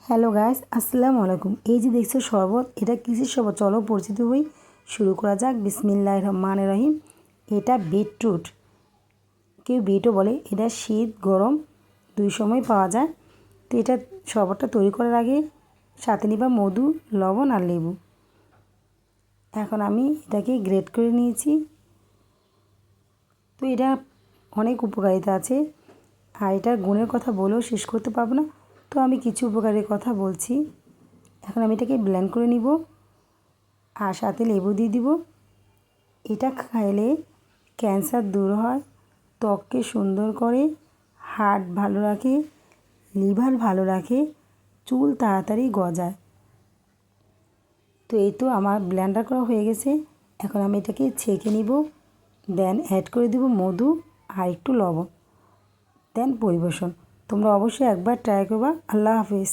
Hello guys, আসসালামু আলাইকুম। এই যে দেখছো শরবত, এটা কিসের শরবত? চলো পরিচিত হই, শুরু করা যাক। বিসমিল্লাহির রহমানির রহিম। এটা বিটরুট, কেউ বিটও বলে। এটা শীত গরম দুই সময় পাওয়া যায়। তো এটা শরবতটা তৈরি করার আগে সাথে নিবা মধু, লবণ আর লেবু। এখন আমি এটাকে গ্রেট করে নিয়েছি। তো এটা অনেক উপকারিতা আছে, আর এটার গুণের কথা বলেও শেষ করতে পারবো না। তো আমি কিছু উপকারের কথা বলছি। এখন আমি এটাকে ব্লেন্ড করে নিব আর সাথে লেবু দিয়ে দিব। এটা খাইলে ক্যান্সার দূর হয়, ত্বককে সুন্দর করে, হার্ট ভালো রাখে, লিভার ভালো রাখে, চুল তাড়াতাড়ি গজায়। তো এই তো আমার ব্লেন্ডার করা হয়ে গেছে। এখন আমি এটাকে ছেঁকে নিব, দেন অ্যাড করে দিব মধু আর একটু লবণ, দেন পরিবেশন। তোমরা অবশ্যই একবার ট্রাই করবা। আল্লাহ হাফেজ।